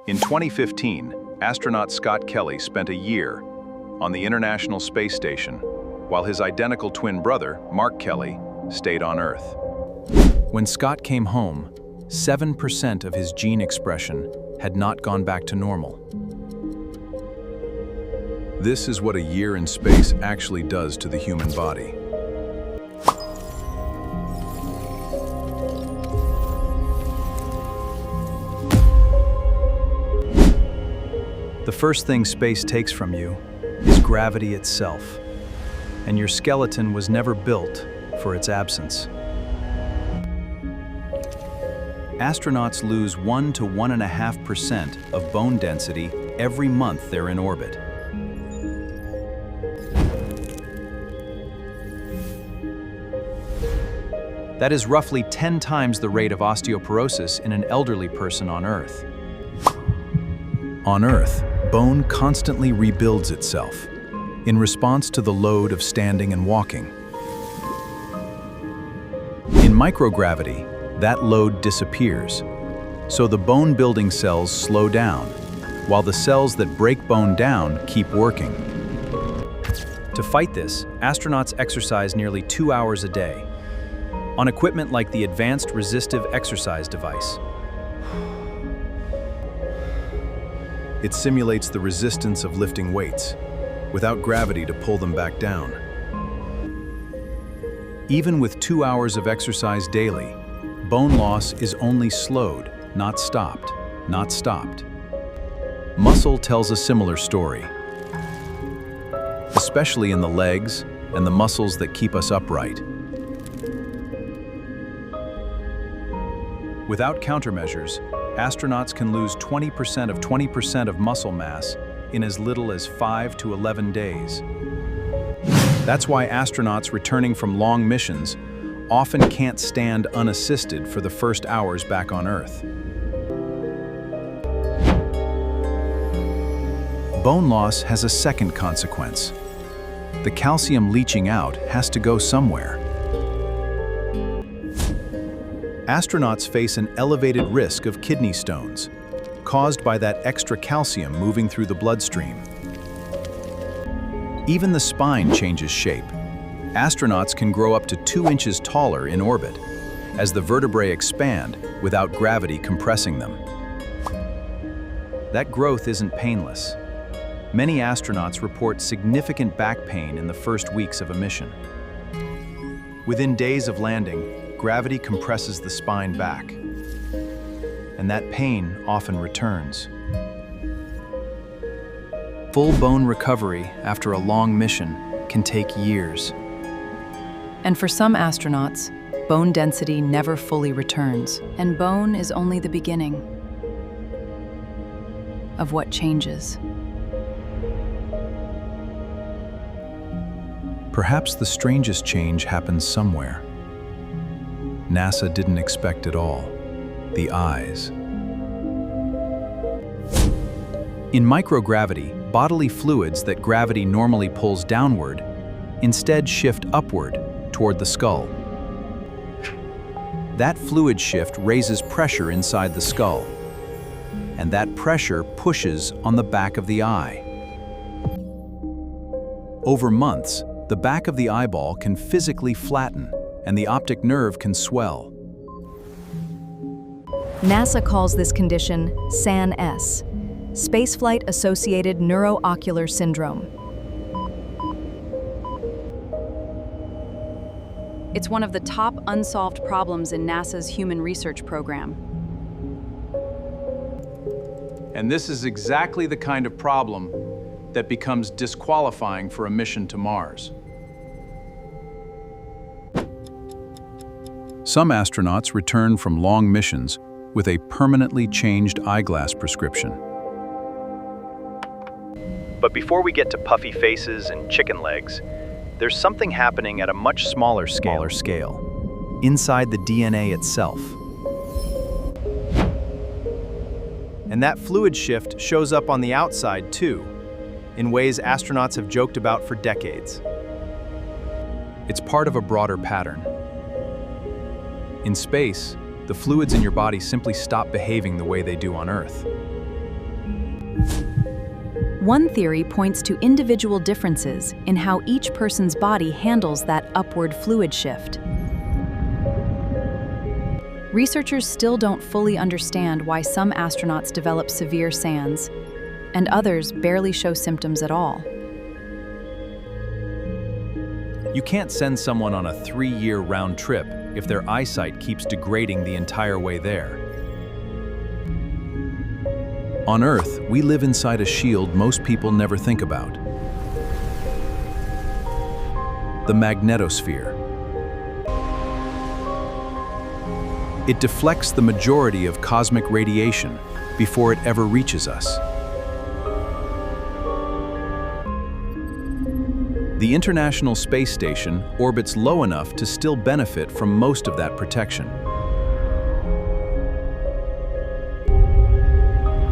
In 2015, astronaut Scott Kelly spent a year on the International Space Station, while his identical twin brother, Mark Kelly, stayed on Earth. When Scott came home, 7% of his gene expression had not gone back to normal. This is what a year in space actually does to the human body. The first thing space takes from you is gravity itself, and your skeleton was never built for its absence. Astronauts lose 1 to 1.5% of bone density every month they're in orbit. That is roughly 10 times the rate of osteoporosis in an elderly person on Earth. On Earth, bone constantly rebuilds itself in response to the load of standing and walking. In microgravity, that load disappears, so the bone-building cells slow down, while the cells that break bone down keep working. To fight this, astronauts exercise nearly 2 hours a day on equipment like the Advanced Resistive Exercise Device. It simulates the resistance of lifting weights, without gravity to pull them back down. Even with 2 hours of exercise daily, bone loss is only slowed, not stopped. Muscle tells a similar story, especially in the legs and the muscles that keep us upright. Without countermeasures, astronauts can lose 20% of muscle mass in as little as 5 to 11 days. That's why astronauts returning from long missions often can't stand unassisted for the first hours back on Earth. Bone loss has a second consequence. The calcium leaching out has to go somewhere. Astronauts face an elevated risk of kidney stones, caused by that extra calcium moving through the bloodstream. Even the spine changes shape. Astronauts can grow up to 2 inches taller in orbit, as the vertebrae expand without gravity compressing them. That growth isn't painless. Many astronauts report significant back pain in the first weeks of a mission. Within days of landing, gravity compresses the spine back, and that pain often returns. Full bone recovery after a long mission can take years. And for some astronauts, bone density never fully returns, and bone is only the beginning of what changes. Perhaps the strangest change happens somewhere. NASA didn't expect it all: the eyes. In microgravity, bodily fluids that gravity normally pulls downward instead shift upward toward the skull. That fluid shift raises pressure inside the skull, and that pressure pushes on the back of the eye. Over months, the back of the eyeball can physically flatten, and the optic nerve can swell. NASA calls this condition SAN-S, Spaceflight-Associated Neuroocular Syndrome. It's one of the top unsolved problems in NASA's human research program. And this is exactly the kind of problem that becomes disqualifying for a mission to Mars. Some astronauts return from long missions with a permanently changed eyeglass prescription. But before we get to puffy faces and chicken legs, there's something happening at a much smaller scale, inside the DNA itself. And that fluid shift shows up on the outside too, in ways astronauts have joked about for decades. It's part of a broader pattern. In space, the fluids in your body simply stop behaving the way they do on Earth. One theory points to individual differences in how each person's body handles that upward fluid shift. Researchers still don't fully understand why some astronauts develop severe SANS, and others barely show symptoms at all. You can't send someone on a 3-year round trip if their eyesight keeps degrading the entire way there. On Earth, we live inside a shield most people never think about. The magnetosphere. It deflects the majority of cosmic radiation before it ever reaches us. The International Space Station orbits low enough to still benefit from most of that protection.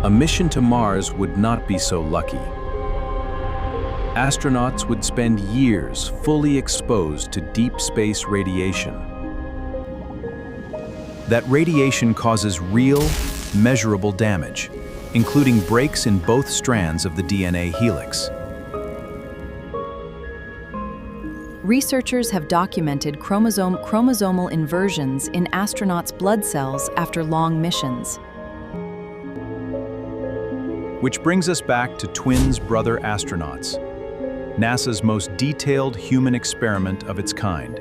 A mission to Mars would not be so lucky. Astronauts would spend years fully exposed to deep space radiation. That radiation causes real, measurable damage, including breaks in both strands of the DNA helix. Researchers have documented chromosomal inversions in astronauts' blood cells after long missions. Which brings us back to twins brother astronauts, NASA's most detailed human experiment of its kind.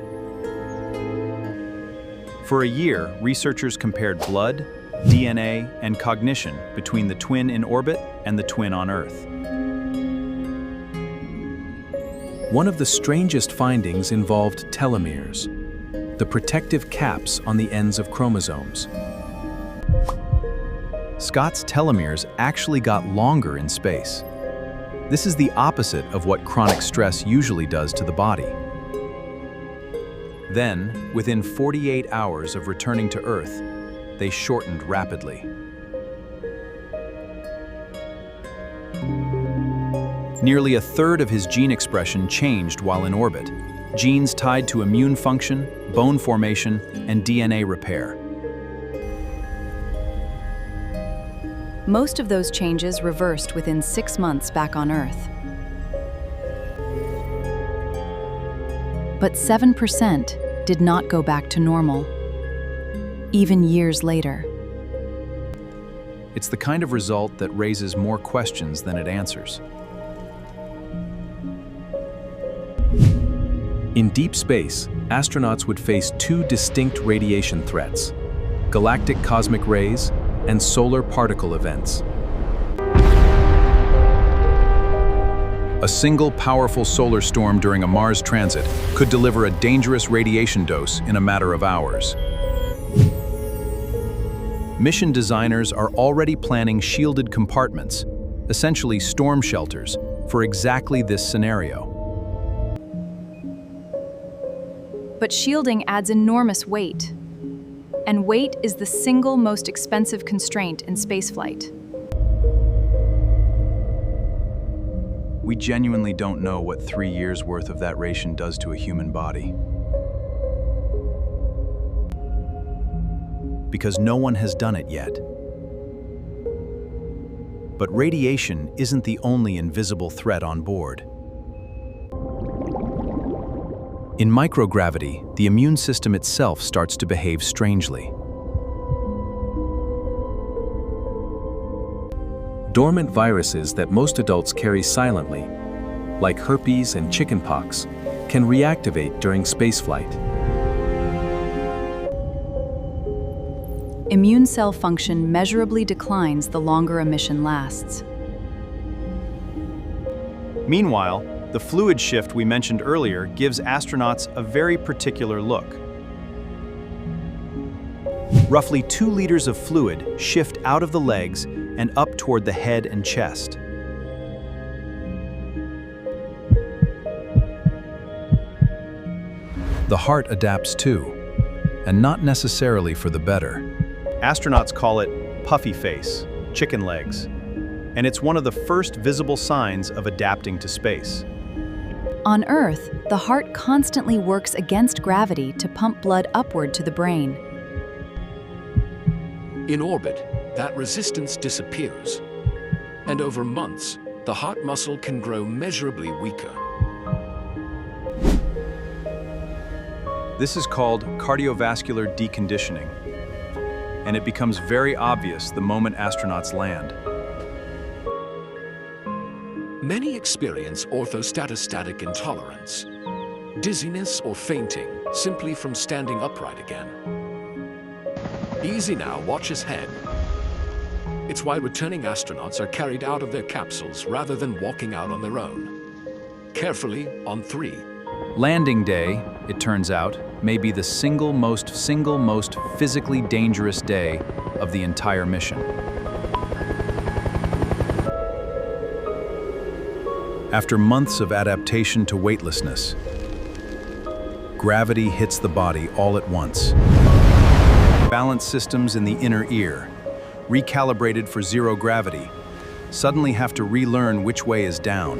For a year, researchers compared blood, DNA, and cognition between the twin in orbit and the twin on Earth. One of the strangest findings involved telomeres, the protective caps on the ends of chromosomes. Scott's telomeres actually got longer in space. This is the opposite of what chronic stress usually does to the body. Then, within 48 hours of returning to Earth, they shortened rapidly. Nearly a third of his gene expression changed while in orbit, genes tied to immune function, bone formation, and DNA repair. Most of those changes reversed within 6 months back on Earth. But 7% did not go back to normal, even years later. It's the kind of result that raises more questions than it answers. In deep space, astronauts would face 2 distinct radiation threats: galactic cosmic rays and solar particle events. A single powerful solar storm during a Mars transit could deliver a dangerous radiation dose in a matter of hours. Mission designers are already planning shielded compartments, essentially storm shelters, for exactly this scenario. But shielding adds enormous weight. And weight is the single most expensive constraint in spaceflight. We genuinely don't know what 3 years' worth of that ration does to a human body. Because no one has done it yet. But radiation isn't the only invisible threat on board. In microgravity, the immune system itself starts to behave strangely. Dormant viruses that most adults carry silently, like herpes and chickenpox, can reactivate during spaceflight. Immune cell function measurably declines the longer a mission lasts. Meanwhile, the fluid shift we mentioned earlier gives astronauts a very particular look. Roughly 2 liters of fluid shift out of the legs and up toward the head and chest. The heart adapts too, and not necessarily for the better. Astronauts call it puffy face, chicken legs, and it's one of the first visible signs of adapting to space. On Earth, the heart constantly works against gravity to pump blood upward to the brain. In orbit, that resistance disappears, and over months, the heart muscle can grow measurably weaker. This is called cardiovascular deconditioning, and it becomes very obvious the moment astronauts land. Many experience orthostatic intolerance, dizziness or fainting simply from standing upright again. Easy now, watch his head. It's why returning astronauts are carried out of their capsules rather than walking out on their own. Carefully on 3. Landing day, it turns out, may be the single most physically dangerous day of the entire mission. After months of adaptation to weightlessness, gravity hits the body all at once. Balance systems in the inner ear, recalibrated for zero gravity, suddenly have to relearn which way is down.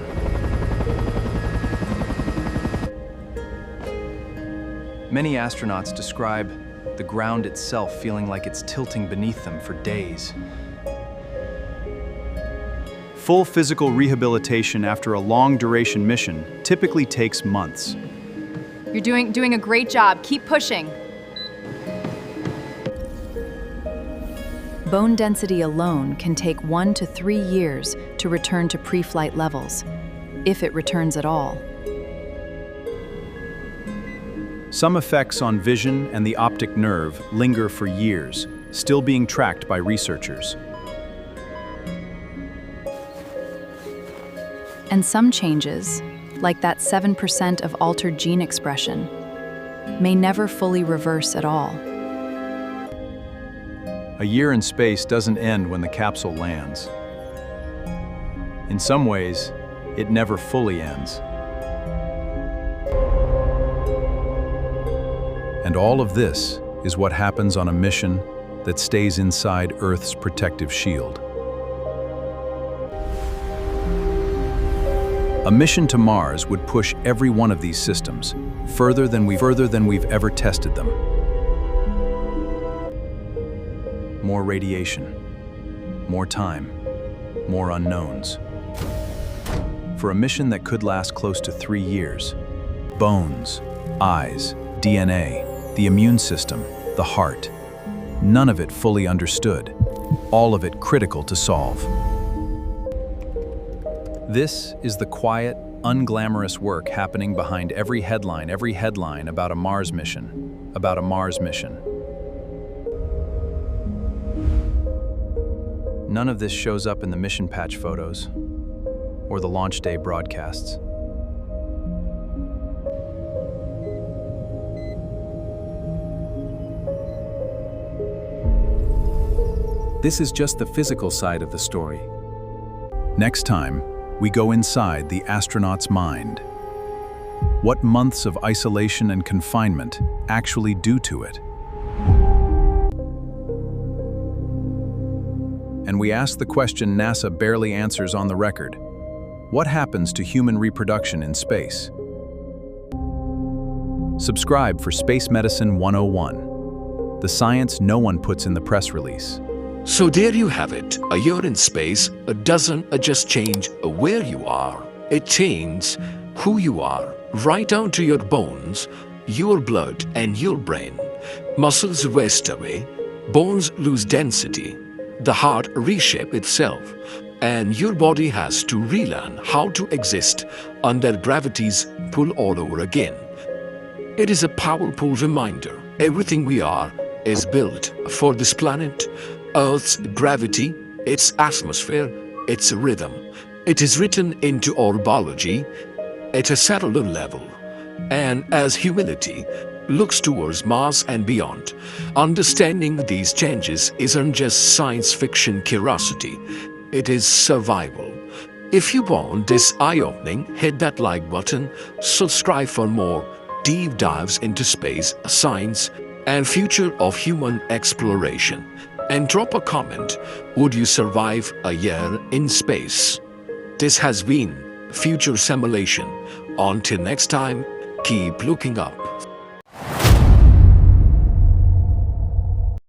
Many astronauts describe the ground itself feeling like it's tilting beneath them for days. Full physical rehabilitation after a long-duration mission typically takes months. You're doing a great job. Keep pushing. Bone density alone can take 1 to 3 years to return to pre-flight levels, if it returns at all. Some effects on vision and the optic nerve linger for years, still being tracked by researchers. And some changes, like that 7% of altered gene expression, may never fully reverse at all. A year in space doesn't end when the capsule lands. In some ways, it never fully ends. And all of this is what happens on a mission that stays inside Earth's protective shield. A mission to Mars would push every one of these systems further than we've ever tested them. More radiation, more time, more unknowns. For a mission that could last close to 3 years, bones, eyes, DNA, the immune system, the heart, none of it fully understood, all of it critical to solve. This is the quiet, unglamorous work happening behind every headline about a Mars mission, None of this shows up in the mission patch photos or the launch day broadcasts. This is just the physical side of the story. Next time, we go inside the astronaut's mind. What months of isolation and confinement actually do to it? And we ask the question NASA barely answers on the record. What happens to human reproduction in space? Subscribe for Space Medicine 101, the science no one puts in the press release. So there you have it. A year in space doesn't just change where you are. It changes who you are, right down to your bones, your blood and your brain. Muscles waste away, bones lose density, the heart reshape itself, and your body has to relearn how to exist under gravity's pull all over again. It is a powerful reminder. Everything we are is built for this planet, Earth's gravity, its atmosphere, its rhythm. It is written into our biology at a cellular level. And as humanity looks towards Mars and beyond, understanding these changes isn't just science fiction curiosity, it is survival. If you found this eye-opening, hit that like button, subscribe for more deep dives into space, science, and future of human exploration. And drop a comment, would you survive a year in space? This has been Future Simulation. Until next time, keep looking up.